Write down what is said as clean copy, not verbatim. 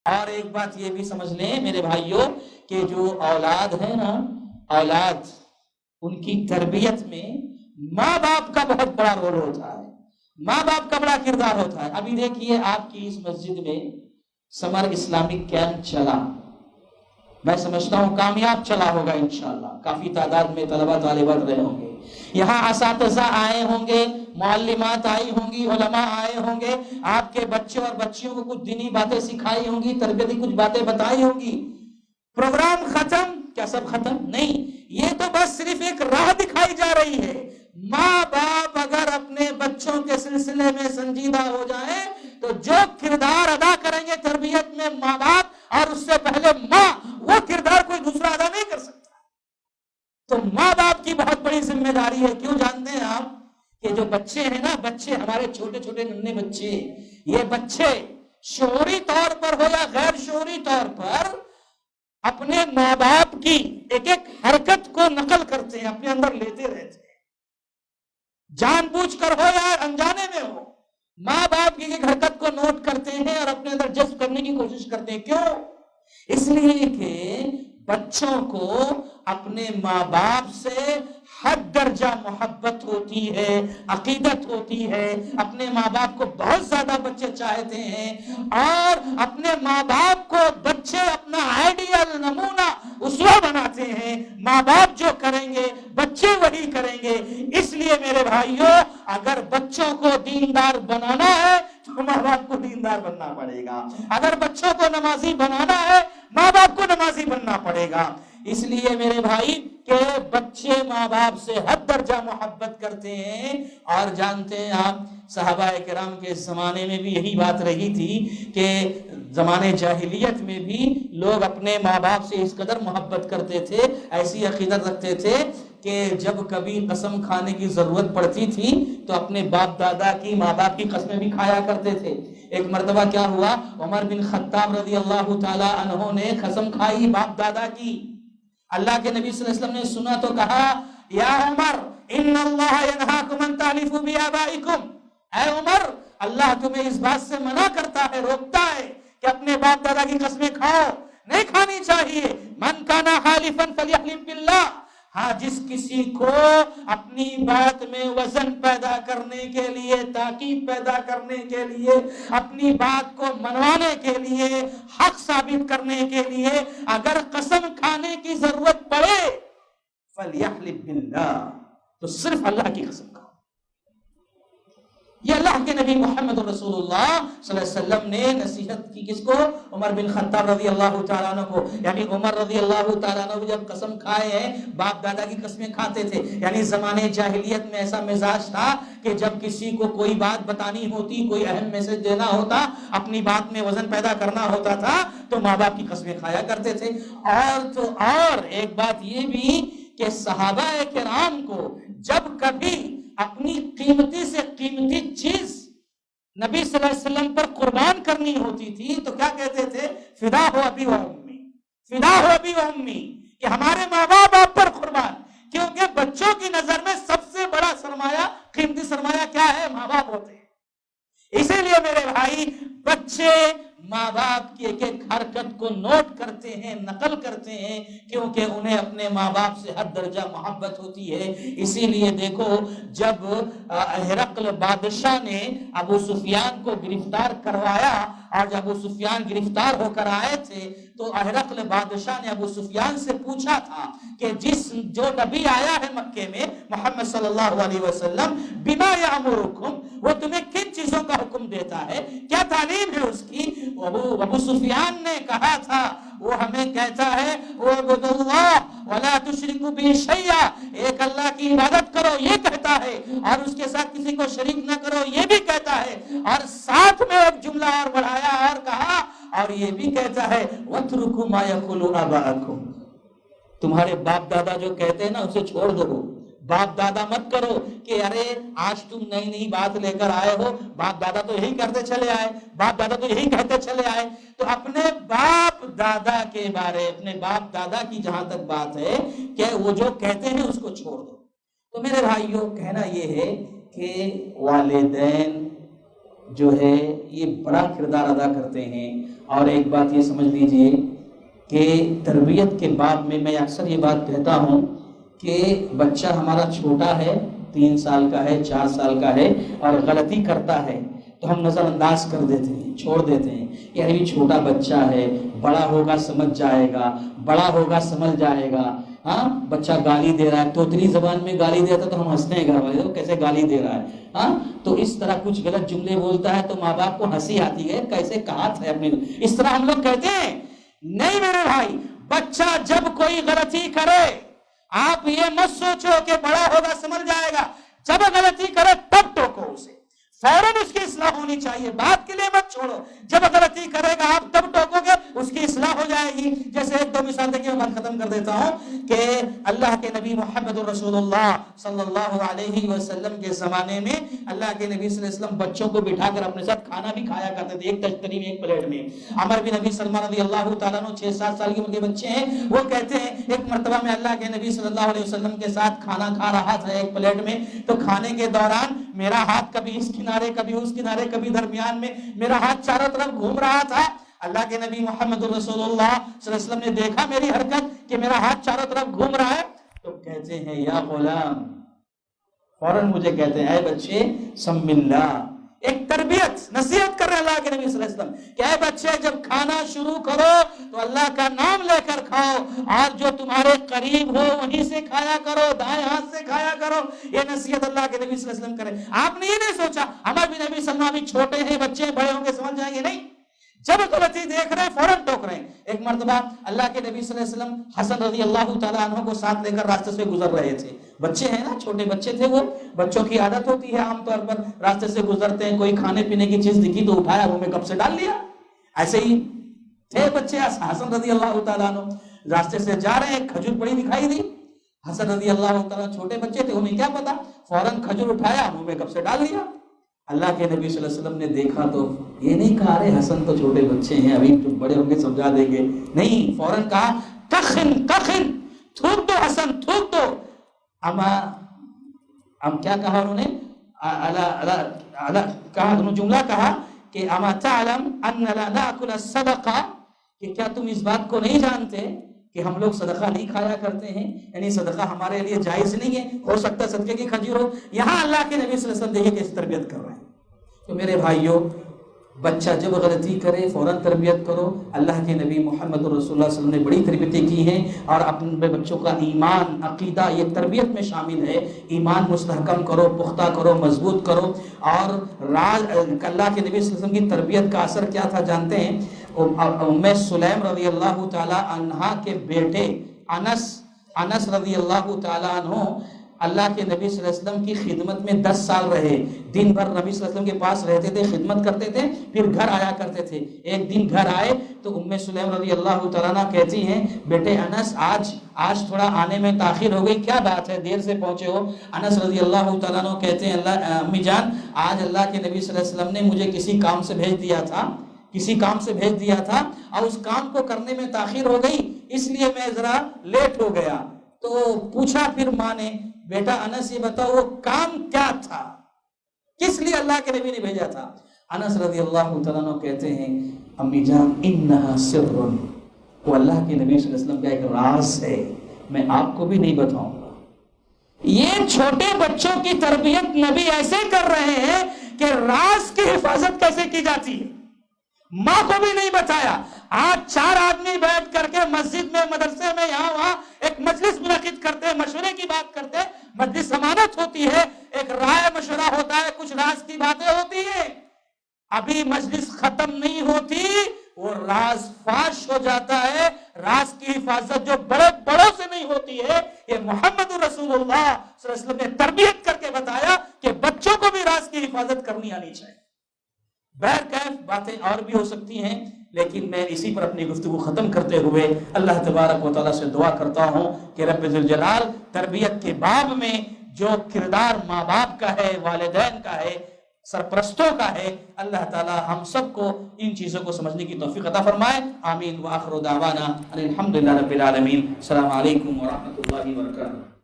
اور ایک بات یہ بھی سمجھ لیں میرے بھائیوں کہ جو اولاد ہے نا، اولاد ان کی تربیت میں ماں باپ کا بہت بڑا رول ہوتا ہے، ماں باپ کا بڑا کردار ہوتا ہے۔ ابھی دیکھیے آپ کی اس مسجد میں سمر اسلامک کیمپ چلا، میں سمجھتا ہوں کامیاب چلا ہوگا انشاءاللہ، کافی تعداد میں طلبہ طالبات رہے ہوں گے، یہاں اساتذہ آئے ہوں گے، معلمات آئی ہوں گی، علماء آئے ہوں گے، آپ کے بچے اور بچیوں کو کچھ دینی باتیں سکھائی ہوں گی، تربیتی کچھ باتیں بتائی ہوں گی۔ پروگرام ختم؟ کیا سب ختم؟ نہیں، یہ تو بس صرف ایک راہ دکھائی جا رہی ہے۔ ماں باپ اگر اپنے بچوں کے سلسلے میں سنجیدہ ہو جائیں تو جو کردار ادا کریں گے تربیت میں ماں باپ اور اس سے پہلے ماں، وہ کردار کوئی دوسرا ادا نہیں کر سکتا۔ تو ماں باپ کی بہت بڑی ذمہ داری ہے۔ کیوں جانتے ہیں آپ کہ جو بچے ہیں نا، بچے ہمارے چھوٹے چھوٹے ننھے بچے، یہ بچے شعوری طور پر ہو یا غیر شعوری طور پر اپنے ماں باپ کی ایک ایک حرکت کو نقل کرتے ہیں، اپنے اندر لیتے رہتے ہیں، جان بوجھ کر ہو یا انجانے میں ہو، ماں باپ کی ایک حرکت کو نوٹ کرتے ہیں اور اپنے اندر جذب کرنے کی کوشش کرتے ہیں۔ کیوں؟ اس لیے کہ بچوں کو اپنے ماں باپ سے حد درجہ محبت ہوتی ہے، عقیدت ہوتی ہے، اپنے ماں باپ کو بہت زیادہ بچے چاہتے ہیں، اور اپنے ماں باپ کو بچے اپنا آئیڈیل نمونہ اسوہ بناتے ہیں۔ ماں باپ جو کریں گے بچے وہی کریں گے۔ اس لیے میرے بھائیوں، اگر بچوں کو دیندار بنانا ہے تو ماں باپ کو دیندار بننا پڑے گا، اگر بچوں کو نمازی بنانا ہے ماں باپ کو نمازی بننا پڑے گا۔ اس لیے میرے بھائی کہ بچے ماں باپ سے حد درجہ محبت کرتے ہیں، اور جانتے ہیں آپ صحابہ کرام کے زمانے میں بھی یہی بات رہی تھی کہ زمانے جاہلیت میں بھی لوگ اپنے ماں باپ سے اس قدر محبت کرتے تھے، ایسی عقیدت رکھتے تھے کہ جب کبھی قسم کھانے کی ضرورت پڑتی تھی تو اپنے باپ دادا کی، ماں باپ کی قسمیں بھی کھایا کرتے تھے۔ ایک مرتبہ کیا ہوا، عمر بن خطاب رضی اللہ تعالی عنہ نے قسم کھائی باپ دادا کی۔ اللہ کے نبی صلی اللہ علیہ وسلم نے سنا تو کہا، یا عمر ان اللہ ینہاکم ان تحلفوا بآبائکم، اے عمر اللہ تمہیں اس بات سے منع کرتا ہے، روکتا ہے کہ اپنے باپ دادا کی قسمیں کھاؤ، نہیں کھانی چاہیے۔ من کان حالفا فلیحلف باللہ، ہاں جس کسی کو اپنی بات میں وزن پیدا کرنے کے لیے، تاکید پیدا کرنے کے لیے، اپنی بات کو منوانے کے لیے، حق ثابت کرنے کے لیے اگر قسم کھانے کی ضرورت پڑے فلیحلف باللہ، تو صرف اللہ کی قسم کھاؤ۔ یہ اللہ کے نبی محمد رسول اللہ صلی اللہ علیہ وسلم نے نصیحت کی کس کو؟ عمر بن خطاب رضی اللہ تعالیٰ عنہ کو۔ یعنی عمر رضی اللہ تعالیٰ عنہ جب قسم کھائے ہیں باپ دادا کی قسمیں کھاتے تھے۔ یعنی زمانے جاہلیت میں ایسا مزاج تھا کہ جب کسی کو کوئی بات بتانی ہوتی، کوئی اہم میسج دینا ہوتا، اپنی بات میں وزن پیدا کرنا ہوتا تھا تو ماں باپ کی قسمیں کھایا کرتے تھے۔ اور ایک بات یہ بھی کہ صحابہ کرام کو جب کبھی اپنی قیمتی سے قیمتی چیز نبی صلی اللہ علیہ وسلم پر قربان کرنی ہوتی تھی تو کیا کہتے تھے؟ فدا ہو ابی و امی، فدا ہو ابی و امی، کہ ہمارے ماں باپ آپ پر قربان۔ کیونکہ بچوں کی نظر میں سب سے بڑا سرمایہ، قیمتی سرمایہ کیا ہے؟ ماں باپ ہوتے ہیں۔ اسی لیے میرے بھائی بچے ماں باپ کی ایک ایک حرکت کو نوٹ کرتے ہیں، نقل کرتے ہیں، کیونکہ انہیں اپنے ماں باپ سے حد درجہ محبت ہوتی ہے۔ اسی لیے دیکھو جب ہرقل بادشاہ نے ابو سفیان کو گرفتار کروایا اور جب ابو سفیان گرفتار ہو کر آئے تھے تو ہرقل بادشاہ نے ابو سفیان سے پوچھا تھا کہ جو نبی آیا ہے مکے میں محمد صلی اللہ علیہ وسلم، بما یامرکم، وہ تمہیں کن چیزوں کا حکم دیتا ہے، کیا تعلیم ہے اس کی؟ ابو سفیان نے کہا تھا وہ ہمیں کہتا ہے وَاعْبُدُوا اللَّهَ وَلَا تُشْرِكُوا بِهِ شَيْئًا، ایک اللہ کی عبادت کرو یہ کہتا ہے، اور اس کے ساتھ کسی کو شریک نہ کرو یہ بھی کہتا ہے، اور ساتھ میں ایک جملہ اور بڑھایا اور کہا اور یہ بھی کہتا ہے وَاتْرُكُوا مَا يَقُولُ آبَاؤُكُمْ، تمہارے باپ دادا جو کہتے ہیں نا اسے چھوڑ دو، باپ دادا مت کرو کہ ارے آج تم نئی نئی بات لے کر آئے ہو، باپ دادا تو یہی کرتے چلے آئے، باپ دادا تو یہی کہتے چلے آئے۔ تو اپنے باپ دادا کے بارے، اپنے باپ دادا کی جہاں تک بات ہے کہ وہ جو کہتے ہیں اس کو چھوڑ دو۔ تو میرے بھائیوں کہنا یہ ہے کہ والدین جو ہے یہ بڑا کردار ادا کرتے ہیں۔ اور ایک بات یہ سمجھ لیجئے کہ تربیت کے باب میں اکثر یہ بات کہتا ہوں کہ بچہ ہمارا چھوٹا ہے، 3 سال کا ہے، 4 سال کا ہے، اور غلطی کرتا ہے تو ہم نظر انداز کر دیتے ہیں، چھوڑ دیتے ہیں، یہ ابھی چھوٹا بچہ ہے، بڑا ہوگا سمجھ جائے گا، بڑا ہوگا سمجھ جائے گا۔ ہاں، بچہ گالی دے رہا ہے، توتلی زبان میں گالی دیتا تو ہم ہنستے ہیں گھر والے، کیسے گالی دے رہا ہے۔ ہاں، تو اس طرح کچھ غلط جملے بولتا ہے تو ماں باپ کو ہنسی آتی ہے، کیسے کہا تھا اپنے، اس طرح ہم لوگ کہتے ہیں۔ نہیں میرے بھائی، بچہ جب کوئی غلطی کرے آپ یہ مت سوچو کہ بڑا ہوگا سمجھ جائے گا، جب غلطی کرے تب ٹوکو اسے، فوراً اس کی اصلاح ہونی چاہیے، بات کے لیے مت چھوڑو، جب غلطی کرے گا آپ تب ٹوکو گے، اس کی اصلاح ہو جائے گی۔ جیسے ایک دو مثال دیکھیں، میں ختم کر دیتا ہوں کہ اللہ کے نبی محمد رسول اللہ صلی اللہ علیہ وسلم کے زمانے میں اللہ کے نبی صلی اللہ علیہ وسلم بچوں کو بٹھا کر اپنے ساتھ کھانا بھی کھایا کرتے تھے، ایک تشتری میں، ایک پلیٹ میں۔ عمر بن ابی سلمہ رضی اللہ تعالیٰ عنہ 6-7 سال کی عمر کے بچے ہیں، وہ کہتے ہیں ایک مرتبہ میں اللہ کے نبی صلی اللہ علیہ وسلم کے ساتھ کھانا کھا رہا تھا ایک پلیٹ میں، تو کھانے کے دوران میرا ہاتھ کبھی اس کنارے کبھی اس کنارے کبھی درمیان میں، میرا ہاتھ چاروں طرف گھوم رہا تھا۔ اللہ کے نبی محمد رسول اللہ صلی اللہ علیہ وسلم نے دیکھا میری حرکت کہ میرا ہاتھ چاروں طرف گھوم رہا ہے، تو کہتے ہیں یا غلام، فوراً مجھے کہتے ہیں اے بچے سم اللہ، ایک تربیت نصیحت کر رہے اللہ کے نبی صلی اللہ علیہ وسلم کہ اے بچے جب کھانا شروع کرو تو اللہ کا نام لے کر کھاؤ، اور جو تمہارے قریب ہو وہیں سے کھایا کرو، دائیں ہاتھ سے کھایا کرو، یہ نصیحت اللہ کے نبی صلی اللہ علیہ وسلم کرے۔ آپ نے یہ نہیں سوچا ہمارے بھی نبی صلی اللہ علیہ وسلم چھوٹے ہیں، بچے ہیں، بڑے ہوں گے سمجھ جائیں گے، نہیں، جب غلطی دیکھ رہے ہیں فوراً ٹوک رہے ہیں۔ ایک مرتبہ اللہ کے نبی صلی اللہ علیہ وسلم حسن رضی اللہ تعالیٰ عنہ کو ساتھ لے کر راستے سے گزر رہے تھے، بچے ہیں نا، چھوٹے بچے تھے، وہ بچوں کی عادت ہوتی ہے عام طور پر راستے سے گزرتے ہیں، کوئی کھانے پینے کی چیز دکھی تو اٹھایا منہ میں کپ سے ڈال لیا، ایسے ہی تھے بچے۔ حسن رضی اللہ تعالیٰ عنہ راستے سے جا رہے ہیں، کھجور پڑی دکھائی دی، حسن رضی اللہ تعالیٰ چھوٹے بچے تھے، انہیں کیا پتا، فوراً کھجور اٹھایا منہ میں کپ سے ڈال لیا۔ اللہ کے نبی صلی اللہ علیہ وسلم نے دیکھا تو یہ نہیں کہا ارے حسن تو چھوٹے بچے ہیں، ابھی جو بڑے ہوں گے سمجھا دیں گے، نہیں، فوراً کہا کخن کخن، تھوک دو حسن، تھوک دو۔ کیا کہا انہوں نے، کہا جملہ کہا کہ اما تعلم ان لا ناکل الصدقہ، کہ کیا تم اس بات کو نہیں جانتے کہ ہم لوگ صدقہ نہیں کھایا کرتے ہیں، یعنی صدقہ ہمارے لیے جائز نہیں ہے، ہو سکتا ہے صدقے کی کھجور ہو۔ یہاں اللہ کے نبی صلی اللہ علیہ وسلم دیکھیں کیسی تربیت کر رہے ہیں۔ تو میرے بھائیوں، بچہ جب غلطی کرے فوراً تربیت کرو، اللہ کے نبی محمد رسول اللہ صلی اللہ علیہ وسلم نے بڑی تربیتیں کی ہیں، اور اپنے بچوں کا ایمان عقیدہ یہ تربیت میں شامل ہے، ایمان مستحکم کرو، پختہ کرو، مضبوط کرو۔ اور اللہ کے نبی صلی اللہ علیہ وسلم کی تربیت کا اثر کیا تھا جانتے ہیں؟ ام سلیم رضی اللہ تعالی عنہا کے بیٹے انس رضی اللہ تعالی عنہ اللہ کے نبی صلی اللہ علیہ وسلم کی خدمت میں 10 سال رہے، دن بھر نبی صلی اللہ علیہ وسلم کے پاس رہتے تھے، خدمت کرتے تھے، پھر گھر آیا کرتے تھے۔ ایک دن گھر آئے تو ام سلیم رضی اللہ تعالیٰ عنہ کہتی ہیں بیٹے انس آج تھوڑا آنے میں تاخیر ہو گئی، کیا بات ہے دیر سے پہنچے ہو؟ انس رضی اللہ تعالیٰ عنہ کہتے ہیں امی جان، آج اللہ کے نبی صلی اللہ علیہ وسلم نے مجھے کسی کام سے بھیج دیا تھا اور اس کام کو کرنے میں تاخیر ہو گئی، اس لیے میں ذرا لیٹ ہو گیا۔ تو پوچھا پھر ماں نے بیٹا انس یہ بتاؤ وہ کام کیا تھا، کس لیے اللہ کے نبی نے بھیجا تھا؟ انس رضی اللہ تعالیٰ عنہ کہتے ہیں امی جان انہا سر، وہ اللہ کے نبی صلی اللہ علیہ وسلم کا ایک راز ہے، میں آپ کو بھی نہیں بتاؤں گا۔ یہ چھوٹے بچوں کی تربیت نبی ایسے کر رہے ہیں کہ راز کی حفاظت کیسے کی جاتی ہے ماں کو بھی نہیں بتایا۔ آج 4 آدمی بیٹھ کر کے مسجد میں، مدرسے میں، یہاں وہاں ایک مجلس منعقد کرتے ہیں، مشورے کی بات کرتے ہیں، مجلس امانت ہوتی ہے، ایک رائے مشورہ ہوتا ہے، کچھ راز کی باتیں ہوتی ہیں، ابھی مجلس ختم نہیں ہوتی وہ راز فاش ہو جاتا ہے۔ راز کی حفاظت جو بڑوں سے نہیں ہوتی ہے، یہ محمد رسول اللہ صلی اللہ علیہ وسلم نے تربیت کر کے بتایا کہ بچوں کو بھی راز کی حفاظت کرنی آنی چاہیے۔ بہرکیف باتیں اور بھی ہو سکتی ہیں، لیکن میں اسی پر اپنی گفتگو ختم کرتے ہوئے اللہ تبارک و تعالیٰ سے دعا کرتا ہوں کہ رب ذوالجلال تربیت کے باب میں جو کردار ماں باپ کا ہے، والدین کا ہے، سرپرستوں کا ہے، اللہ تعالیٰ ہم سب کو ان چیزوں کو سمجھنے کی توفیق عطا فرمائے۔ آمین وآخر دعوانا الحمدللہ رب العالمین۔ السلام علیکم ورحمۃ اللہ وبرکاتہ۔